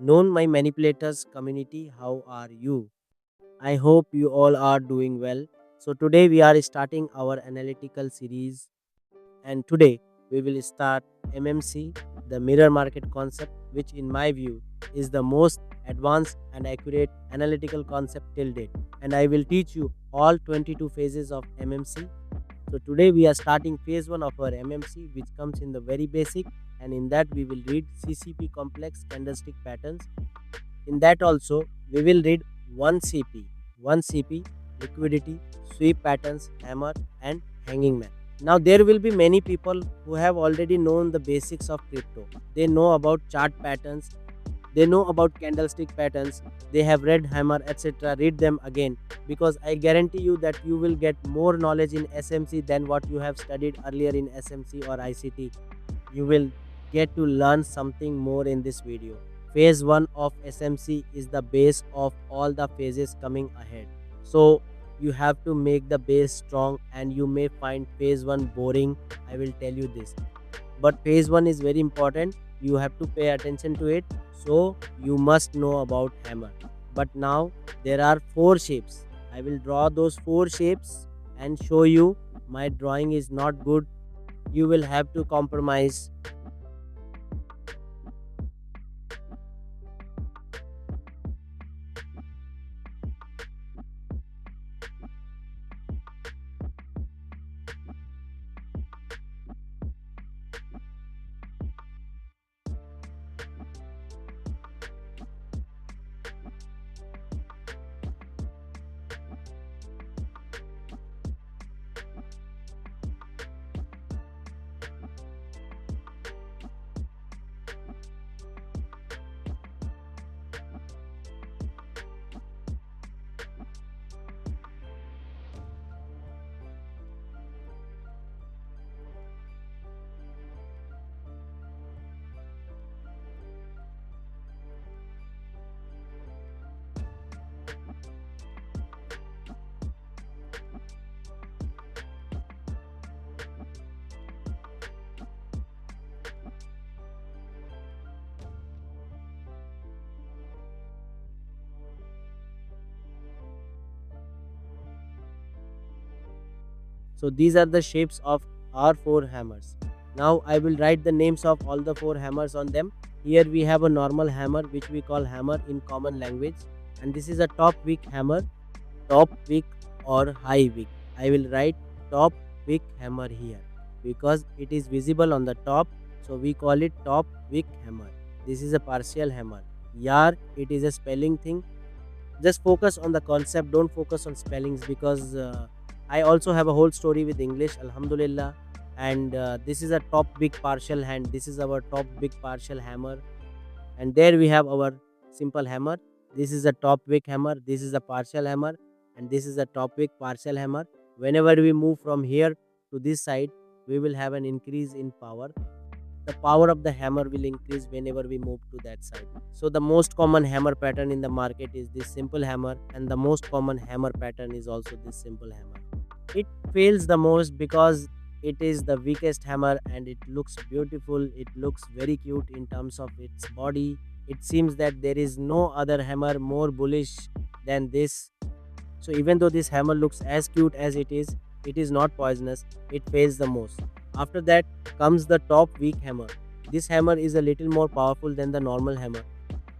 known my manipulators community. How are you? I hope you all are doing well. So today we are starting our analytical series, and today we will start MMC, the mirror market concept, which in my view is the most advanced and accurate analytical concept till date. And I will teach you all 22 phases of MMC. So today we are starting phase 1 of our MMC, which comes in the very basic, and in that we will read CCP complex candlestick patterns. In that also we will read 1CP, 1CP, liquidity, sweep patterns, hammer and hanging man. Now there will be many people who have already known the basics of crypto. They know about chart patterns, they know about candlestick patterns, they have read hammer etc. Read them again, because I guarantee you that you will get more knowledge in SMC than what you have studied earlier in SMC or ICT. You will get to learn something more in this video. Phase 1 of SMC is the base of all the phases coming ahead. So you have to make the base strong, and you may find phase 1 boring. I will tell you this. But phase 1 is very important. You have to pay attention to it. So you must know about hammer. But now there are 4 shapes. I will draw those 4 shapes and show you. My drawing is not good. You will have to compromise. So these are the shapes of our 4 hammers. Now I will write the names of all the 4 hammers on them. Here we have a normal hammer, which we call hammer in common language, and this is a top wick hammer, top wick or high wick. I will write top wick hammer here because it is visible on the top, so we call it top wick hammer. This is a partial hammer. Yar, it is a spelling thing. Just focus on the concept, don't focus on spellings, because I also have a whole story with English, alhamdulillah. And this is a top big partial hand, this is our top big partial hammer. And there we have our simple hammer. This is a top wick hammer, this is a partial hammer, and this is a top wick partial hammer. Whenever we move from here to this side, we will have an increase in power. The power of the hammer will increase whenever we move to that side. So the most common hammer pattern in the market is this simple hammer, and the most common hammer pattern is also this simple hammer. It fails the most because it is the weakest hammer, and it looks beautiful, it looks very cute in terms of its body. It seems that there is no other hammer more bullish than this. So even though this hammer looks as cute as it is not poisonous. It fails the most. After that comes the top weak hammer. This hammer is a little more powerful than the normal hammer.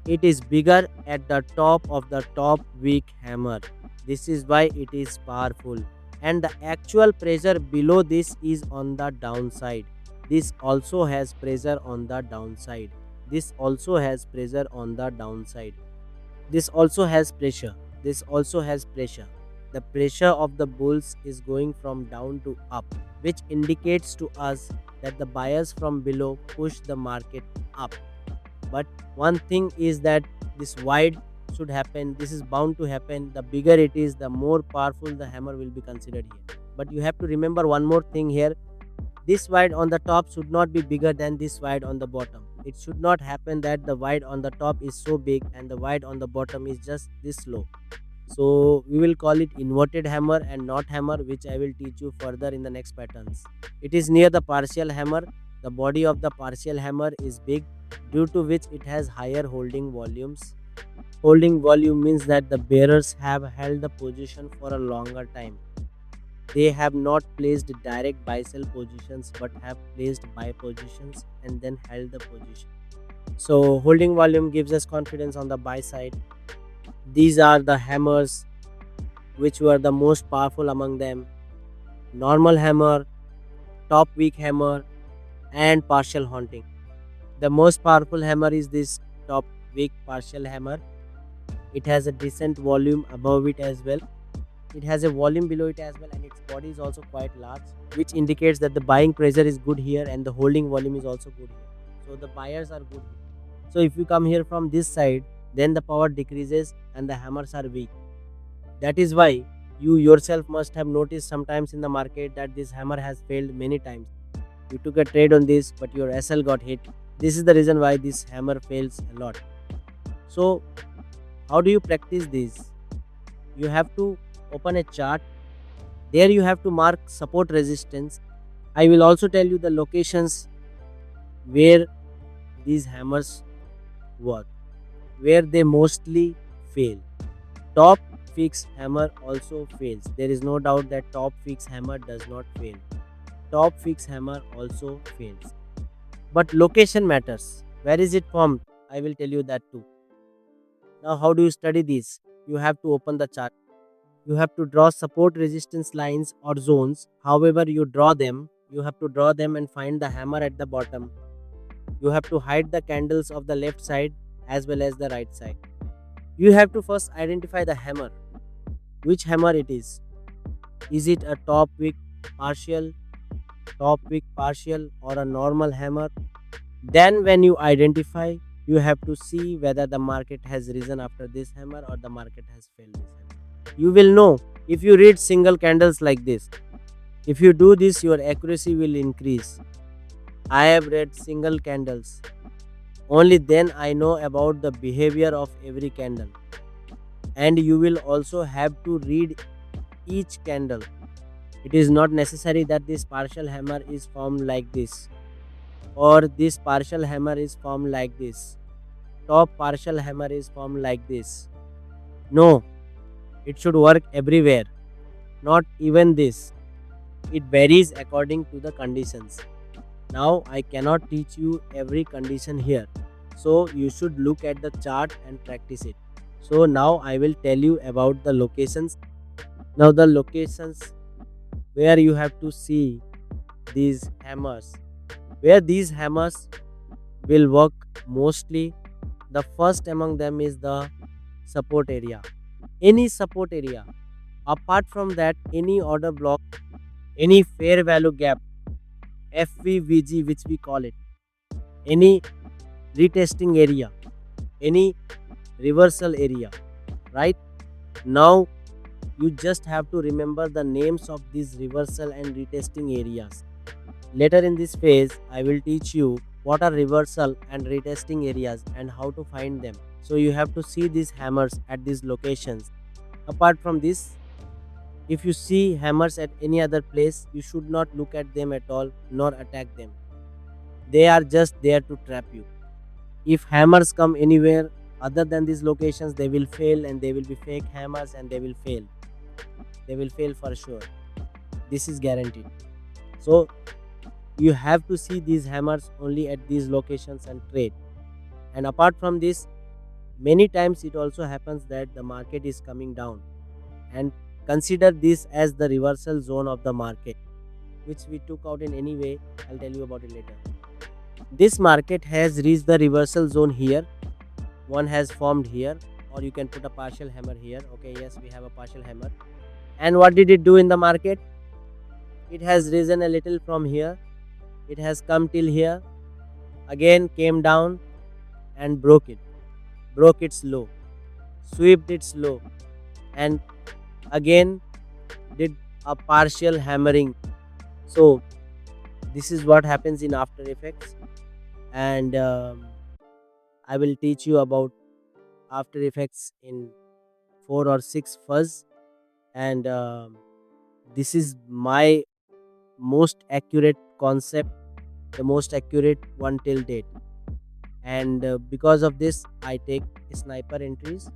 It is bigger at the top of the top weak hammer. This is why it is powerful. And the actual pressure below this is on the downside. This also has pressure on the downside. This also has pressure on the downside. This also has pressure. This also has pressure. The pressure of the bulls is going from down to up, which indicates to us that the buyers from below push the market up. But one thing is that this wide should happen, this is bound to happen. The bigger it is, the more powerful the hammer will be considered here. But you have to remember one more thing here. This wide on the top should not be bigger than this wide on the bottom. It should not happen that the wide on the top is so big and the wide on the bottom is just this low. So we will call it inverted hammer and not hammer, which I will teach you further in the next patterns. It is near the partial hammer. The body of the partial hammer is big, due to which it has higher holding volumes. Holding volume means that the bearers have held the position for a longer time. They have not placed direct buy sell positions but have placed buy positions and then held the position. So holding volume gives us confidence on the buy side. These are the hammers which were the most powerful among them: normal hammer, top weak hammer, and partial haunting. The most powerful hammer is this top weak partial hammer. It has a decent volume above it as well. It has a volume below it as well, and its body is also quite large, which indicates that the buying pressure is good here and the holding volume is also good here. So the buyers are good here. So if you come here from this side, then the power decreases and the hammers are weak. That is why you yourself must have noticed sometimes in the market that this hammer has failed many times. You took a trade on this, but your SL got hit. This is the reason why this hammer fails a lot. So how do you practice this? You have to open a chart. There you have to mark support resistance. I will also tell you the locations where these hammers work, where they mostly fail. Top fixed hammer also fails. There is no doubt that top fixed hammer does not fail. Top fixed hammer also fails. But location matters. Where is it formed? I will tell you that too. Now, how do you study this? You have to open the chart. You have to draw support resistance lines or zones. However, you draw them, you have to draw them and find the hammer at the bottom. You have to hide the candles of the left side as well as the right side. You have to first identify the hammer. Which hammer it is? Is it a partial, top wick partial, or a normal hammer? Then, when you identify, you have to see whether the market has risen after this hammer or the market has failed this hammer. You will know if you read single candles like this. If you do this, your accuracy will increase. I have read single candles. Only then I know about the behavior of every candle. And you will also have to read each candle. It is not necessary that this partial hammer is formed like this, or this partial hammer is formed like this. Top partial hammer is formed like this. No, it should work everywhere. Not even this. It varies according to the conditions. Now I cannot teach you every condition here. So you should look at the chart and practice it. So now I will tell you about the locations. Now the locations where you have to see these hammers. Where these hammers will work mostly, the first among them is the support area. Any support area. Apart from that, any order block, any fair value gap, FVVG which we call it, any retesting area, any reversal area, right? Now you just have to remember the names of these reversal and retesting areas. Later in this phase, I will teach you what are reversal and retesting areas and how to find them. So you have to see these hammers at these locations. Apart from this, if you see hammers at any other place, you should not look at them at all nor attack them. They are just there to trap you. If hammers come anywhere other than these locations, they will fail and they will be fake hammers and they will fail. They will fail for sure. This is guaranteed. So you have to see these hammers only at these locations and trade. And apart from this, many times it also happens that the market is coming down, and consider this as the reversal zone of the market, which we took out in any way. I'll tell you about it later. This market has reached the reversal zone here. One has formed here, or you can put a partial hammer here. Okay, yes, we have a partial hammer. And what did it do in the market? It has risen a little from here. It has come till here, again came down and broke its low, swept its low, and again did a partial hammering. So this is what happens in After Effects, and I will teach you about After Effects in 4 or 6 fuzz, and this is my most accurate concept, the most accurate one till date. and because of this I take sniper entries.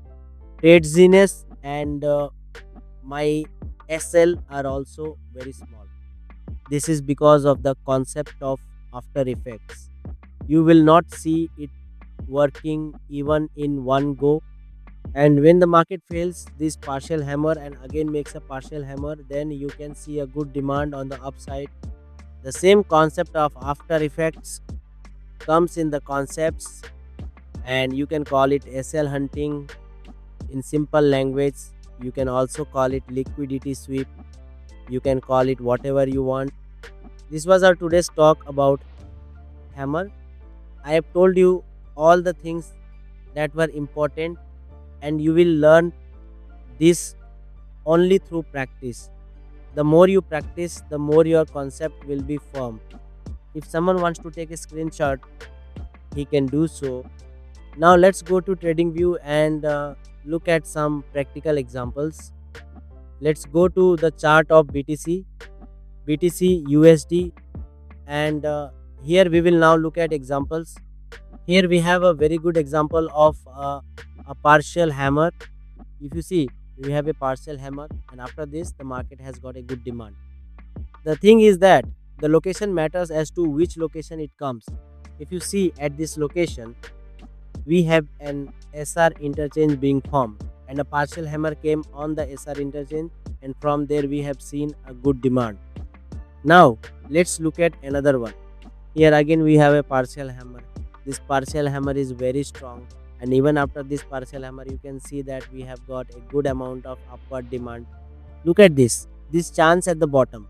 Tradeziness and my SL are also very small. This is because of the concept of after effects. You will not see it working even in one go. And when the market fails this partial hammer and again makes a partial hammer, then you can see a good demand on the upside. The same concept of after effects comes in the concepts, and you can call it SL hunting in simple language. You can also call it liquidity sweep. You can call it whatever you want. This was our today's talk about hammer. I have told you all the things that were important, and you will learn this only through practice. The more you practice, the more your concept will be firm. If someone wants to take a screenshot, he can do so. Now let's go to TradingView and look at some practical examples. Let's go to the chart of BTC, USD, and here we will now look at examples. Here we have a very good example of a partial hammer. If you see, we have a partial hammer, and after this, the market has got a good demand. The thing is that the location matters as to which location it comes. If you see at this location, we have an SR interchange being formed, and a partial hammer came on the SR interchange, and from there we have seen a good demand. Now let's look at another one. Here again we have a partial hammer. This partial hammer is very strong, and even after this partial hammer you can see that we have got a good amount of upward demand. Look at this chance at the bottom.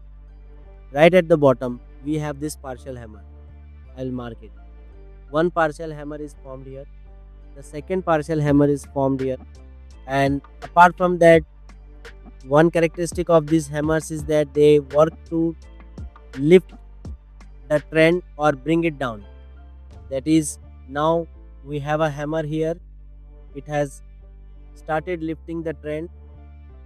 Right at the bottom we have this partial hammer. I'll mark it. One partial hammer is formed here. The second partial hammer is formed here. And apart from that, one characteristic of these hammers is that they work to lift the trend or bring it down. That is, now we have a hammer here. It has started lifting the trend.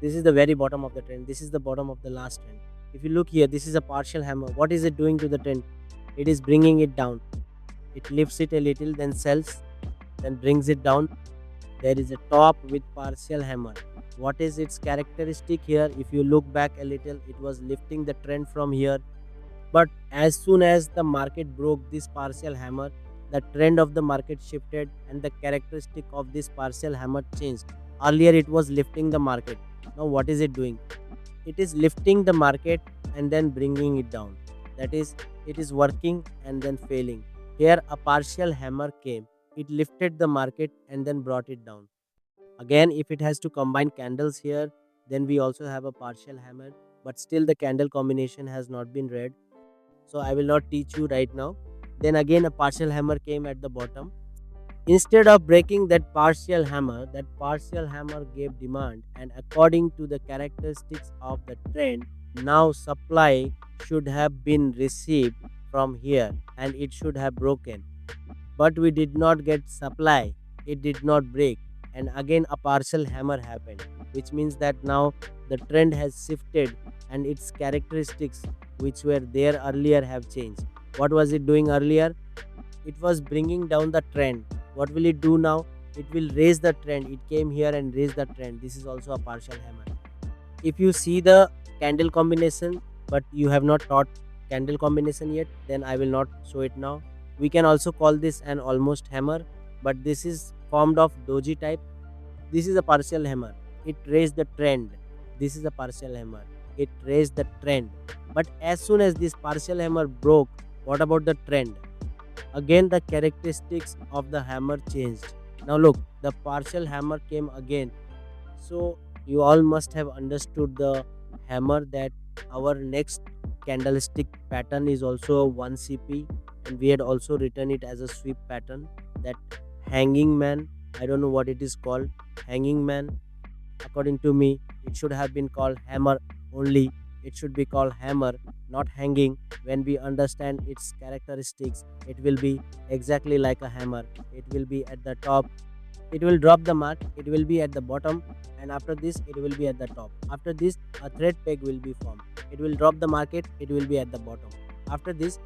This is the very bottom of the trend. This is the bottom of the last trend. If you look here, this is a partial hammer. What is it doing to the trend? It is bringing it down. It lifts it a little, then sells, then brings it down. There is a top with partial hammer. What is its characteristic here? If you look back a little, it was lifting the trend from here, but as soon as the market broke this partial hammer, the trend of the market shifted and the characteristic of this partial hammer changed. Earlier it was lifting the market. Now what is it doing? It is lifting the market and then bringing it down. That is, it is working and then failing. Here a partial hammer came. It lifted the market and then brought it down. Again, if it has to combine candles here, then we also have a partial hammer, but still the candle combination has not been read, so I will not teach you right now. Then again a partial hammer came at the bottom. Instead of breaking that partial hammer gave demand, and according to the characteristics of the trend, now supply should have been received from here and it should have broken, but we did not get supply. It did not break, and again a partial hammer happened, which means that now the trend has shifted and its characteristics which were there earlier have changed. What was it doing earlier? It was bringing down the trend. What will it do now? It will raise the trend. It came here and raised the trend. This is also a partial hammer. If you see the candle combination, but you have not taught candle combination yet, then I will not show it now. We can also call this an almost hammer, but this is formed of doji type. This is a partial hammer. It raised the trend. This is a partial hammer. It raised the trend. But as soon as this partial hammer broke, what about the trend? Again the characteristics of the hammer changed. Now look, the partial hammer came again. So you all must have understood the hammer, that our next candlestick pattern is also a 1CP, and we had also written it as a sweep pattern. That hanging man, I don't know what it is called, hanging man. According to me, it should have been called hammer only. It should be called hammer, not hanging. When we understand its characteristics, it will be exactly like a hammer. It will be at the top, it will drop the mark, it will be at the bottom, and after this it will be at the top. After this a thread peg will be formed. It will drop the market, it will be at the bottom. After this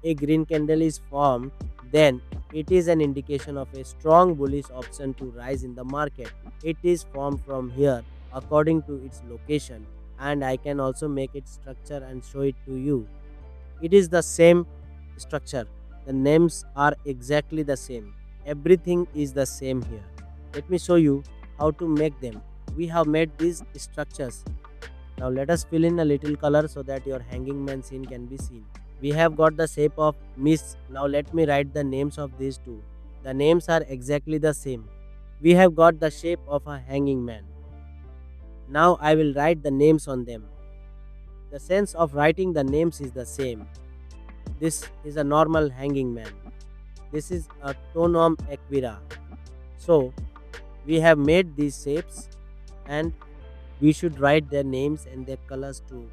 a green candle is formed, then It is an indication of a strong bullish option to rise in the market. It is formed from here according to its location, and I can also make its structure and show it to you. It is the same structure. The names are exactly the same. Everything is the same here. Let me show you how to make them. We have made these structures. Now let us fill in a little color so that your hanging man scene can be seen. We have got the shape of miss. Now let me write the names of these two. The names are exactly the same. We have got the shape of a hanging man. Now I will write the names on them. The sense of writing the names is the same. This is a normal hanging man. This is a tonum equira. So we have made these shapes, and we should write their names and their colors too,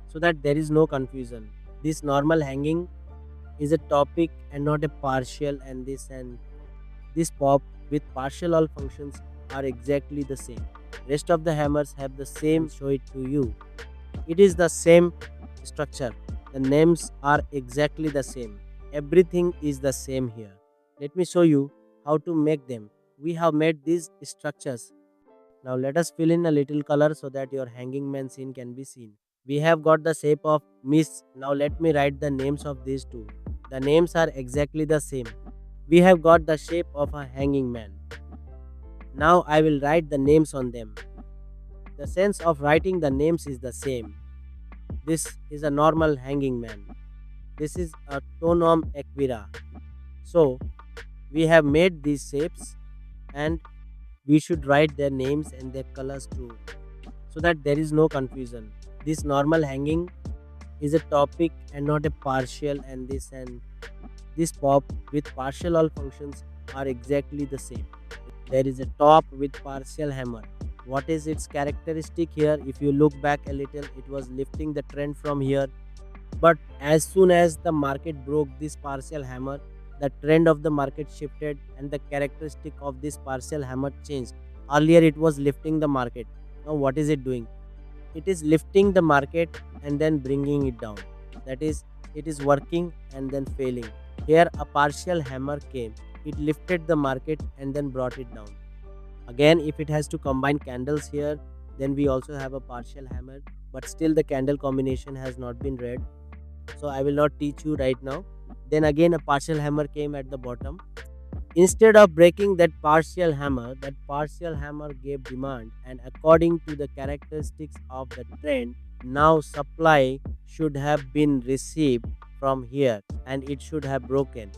so that there is no confusion. This normal hanging is a topic and not a partial, and this pop with partial all functions are exactly the same. Rest of the hammers have the same, show it to you. It is the same structure. The names are exactly the same. Everything is the same here. Let me show you how to make them. We have made these structures. Now let us fill in a little color so that your hanging man scene can be seen. We have got the shape of miss. Now let me write the names of these two. The names are exactly the same. We have got the shape of a hanging man. Now I will write the names on them. The sense of writing the names is the same. This is a normal hanging man. This is a tonum equira. So we have made these shapes, and we should write their names and their colors too, so that there is no confusion. This normal hanging is a topic and not a partial, and this pop with partial all functions are exactly the same. There is a top with partial hammer. What is its characteristic here? If you look back a little, it was lifting the trend from here, but as soon as the market broke this partial hammer, the trend of the market shifted and the characteristic of this partial hammer changed. Earlier it was lifting the market. Now what is it doing? It is lifting the market and then bringing it down. That is, it is working and then failing. Here a partial hammer came. It lifted the market and then brought it down. Again, if it has to combine candles here, then we also have a partial hammer, but still the candle combination has not been read, so I will not teach you right now. Then again a partial hammer came at the bottom. Instead of breaking that partial hammer gave demand, and according to the characteristics of the trend, now supply should have been received from here and it should have broken.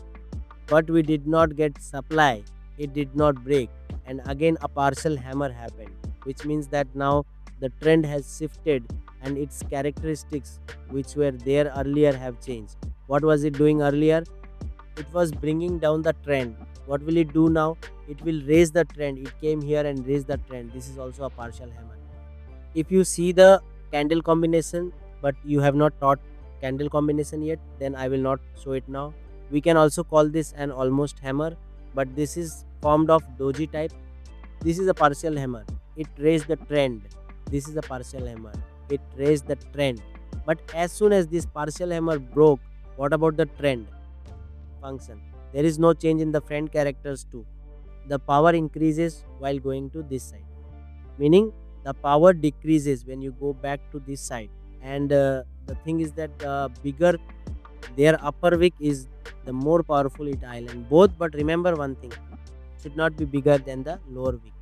But we did not get supply, it did not break, and again a partial hammer happened, which means that now the trend has shifted and its characteristics which were there earlier have changed. What was it doing earlier? It was bringing down the trend. What will it do now? It will raise the trend. It came here and raised the trend. This is also a partial hammer. If you see the candle combination, but you have not taught candle combination yet, then I will not show it now. We can also call this an almost hammer, but this is formed of doji type. This is a partial hammer. It raised the trend. This is a partial hammer. It raised the trend. But as soon as this partial hammer broke, what about the trend function? There is no change in the friend characters too. The power increases while going to this side, meaning the power decreases when you go back to this side. And the thing is that the bigger their upper wick is, the more powerful it will, and both. But remember one thing, should not be bigger than the lower wick.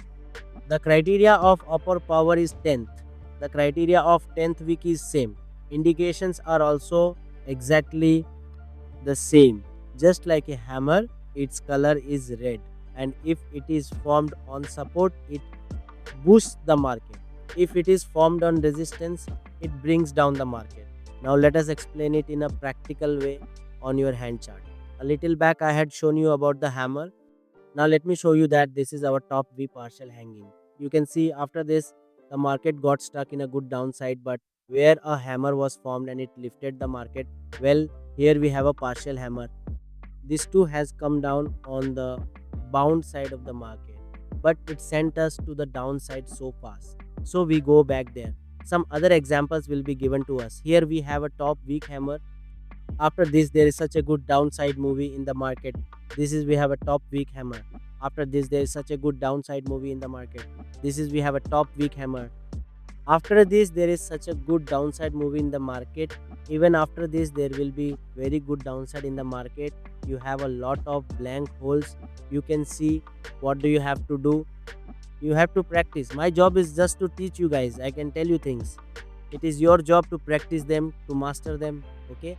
The criteria of upper power is 10th. The criteria of 10th wick is same. Indications are also exactly the same. Just like a hammer, its color is red, and if it is formed on support, it boosts the market. If it is formed on resistance, it brings down the market. Now let us explain it in a practical way on your hand chart. A little back I had shown you about the hammer. Now let me show you that this is our top V partial hanging. You can see after this the market got stuck in a good downside, but where a hammer was formed and it lifted the market, well, here we have a partial hammer. This too has come down on the bound side of the market, but it sent us to the downside so fast, so we go back there. Some other examples will be given to us. Here we have a top weak hammer. After this, there is such a good downside movie in the market. This is we have a top weak hammer. After this, there is such a good downside movie in the market. This is we have a top weak hammer. After this, there is such a good downside movie in the market. Even after this, there will be very good downside in the market. You have a lot of blank holes. You can see what do you have to do. You have to practice. My job is just to teach you guys. I can tell you things. It is your job to practice them, to master them. Okay.